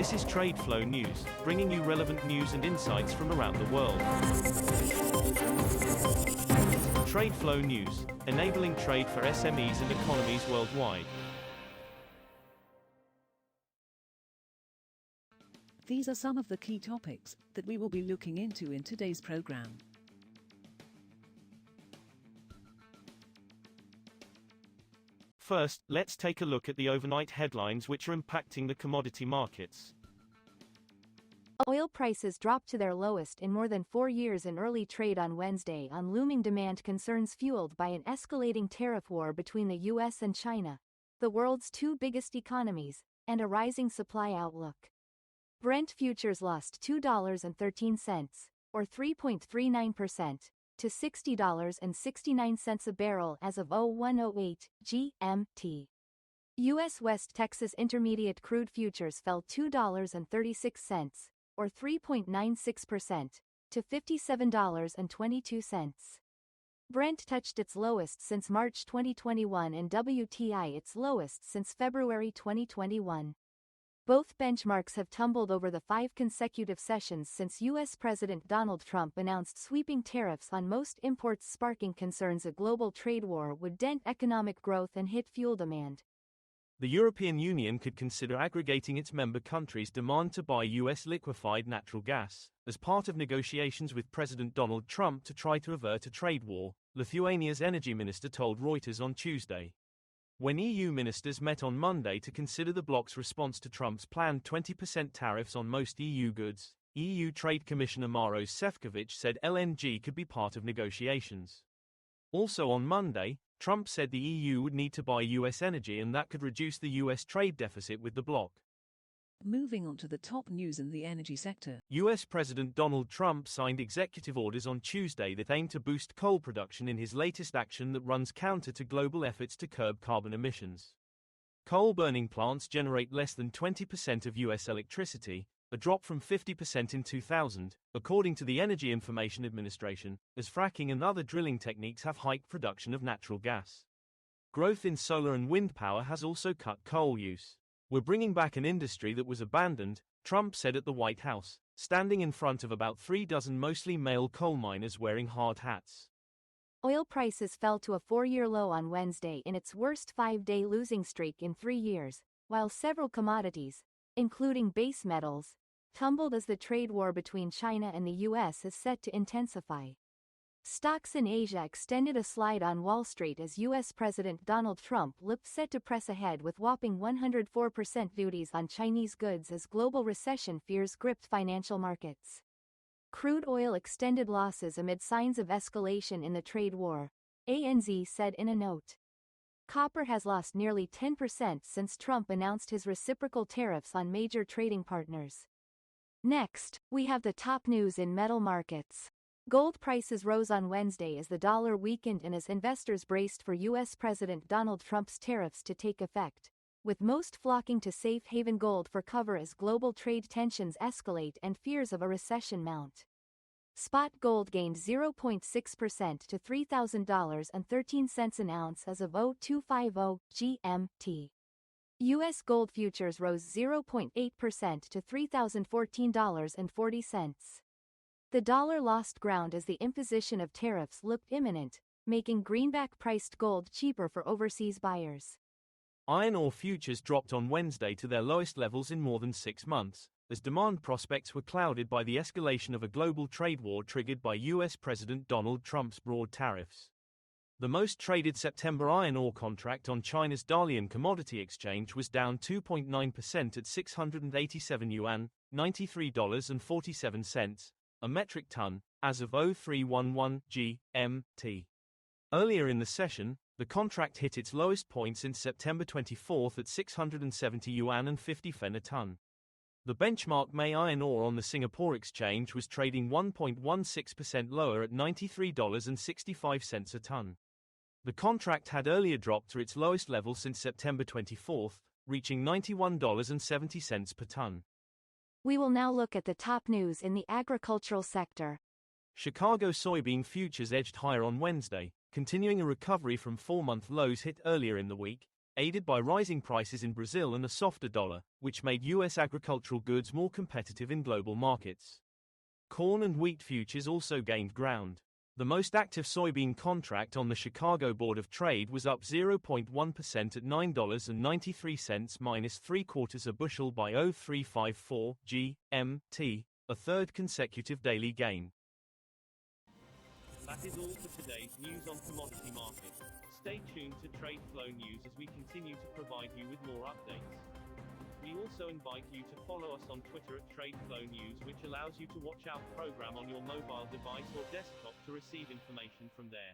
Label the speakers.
Speaker 1: This is Trade Flow News, bringing you relevant news and insights from around the world. Trade Flow News, enabling trade for SMEs and economies worldwide.
Speaker 2: These are some of the key topics that we will be looking into in today's program.
Speaker 1: First, let's take a look at the overnight headlines which are impacting the commodity markets.
Speaker 3: Oil prices dropped to their lowest in more than 4 years in early trade on Wednesday on looming demand concerns fueled by an escalating tariff war between the US and China, the world's two biggest economies, and a rising supply outlook. Brent futures lost $2.13, or 3.39%, to $60.69 a barrel as of 01:08 GMT. U.S. West Texas Intermediate crude futures fell $2.36, or 3.96%, to $57.22. Brent touched its lowest since March 2021 and WTI its lowest since February 2021. Both benchmarks have tumbled over the 5 consecutive sessions since U.S. President Donald Trump announced sweeping tariffs on most imports, sparking concerns a global trade war would dent economic growth and hit fuel demand.
Speaker 1: The European Union could consider aggregating its member countries' demand to buy U.S. liquefied natural gas, as part of negotiations with President Donald Trump to try to avert a trade war, Lithuania's energy minister told Reuters on Tuesday. When EU ministers met on Monday to consider the bloc's response to Trump's planned 20% tariffs on most EU goods, EU Trade Commissioner Maros Sefcovic said LNG could be part of negotiations. Also on Monday, Trump said the EU would need to buy US energy and that could reduce the US trade deficit with the bloc.
Speaker 2: Moving on to the top news in the energy sector.
Speaker 1: US President Donald Trump signed executive orders on Tuesday that aim to boost coal production in his latest action that runs counter to global efforts to curb carbon emissions. Coal-burning plants generate less than 20% of US electricity, a drop from 50% in 2000, according to the Energy Information Administration, as fracking and other drilling techniques have hiked production of natural gas. Growth in solar and wind power has also cut coal use. We're bringing back an industry that was abandoned, Trump said at the White House, standing in front of about 3 dozen mostly male coal miners wearing hard hats.
Speaker 3: Oil prices fell to a 4-year low on Wednesday in its worst 5-day losing streak in 3 years, while several commodities, including base metals, tumbled as the trade war between China and the U.S. is set to intensify. Stocks in Asia extended a slide on Wall Street as U.S. President Donald Trump looked set to press ahead with whopping 104% duties on Chinese goods as global recession fears gripped financial markets. Crude oil extended losses amid signs of escalation in the trade war, ANZ said in a note. Copper has lost nearly 10% since Trump announced his reciprocal tariffs on major trading partners. Next, we have the top news in metal markets. Gold prices rose on Wednesday as the dollar weakened and as investors braced for U.S. President Donald Trump's tariffs to take effect, with most flocking to safe haven gold for cover as global trade tensions escalate and fears of a recession mount. Spot gold gained 0.6% to $3,000.13 an ounce as of 0250 GMT. U.S. gold futures rose 0.8% to $3,014.40. The dollar lost ground as the imposition of tariffs looked imminent, making greenback-priced gold cheaper for overseas buyers.
Speaker 1: Iron ore futures dropped on Wednesday to their lowest levels in more than 6 months, as demand prospects were clouded by the escalation of a global trade war triggered by U.S. President Donald Trump's broad tariffs. The most traded September iron ore contract on China's Dalian Commodity Exchange was down 2.9% at 687 yuan, $93.47, a metric ton, as of 0311 GMT. Earlier in the session, the contract hit its lowest point since September 24 at 670 yuan and 50 fen a ton. The benchmark May iron ore on the Singapore exchange was trading 1.16% lower at $93.65 a ton. The contract had earlier dropped to its lowest level since September 24, reaching $91.70 per ton.
Speaker 3: We will now look at the top news in the agricultural sector.
Speaker 1: Chicago soybean futures edged higher on Wednesday, continuing a recovery from 4-month lows hit earlier in the week, aided by rising prices in Brazil and a softer dollar, which made U.S. agricultural goods more competitive in global markets. Corn and wheat futures also gained ground. The most active soybean contract on the Chicago Board of Trade was up 0.1% at $9.93 minus 3/4 a bushel by 0.354 GMT, a third consecutive daily gain.
Speaker 4: That is all for today's news on commodity markets. Stay tuned to Trade Flow News as we continue to provide you with more updates. We also invite you to follow us on Twitter at Trade Flow News, which allows you to watch our program on your mobile device or desktop to receive information from there.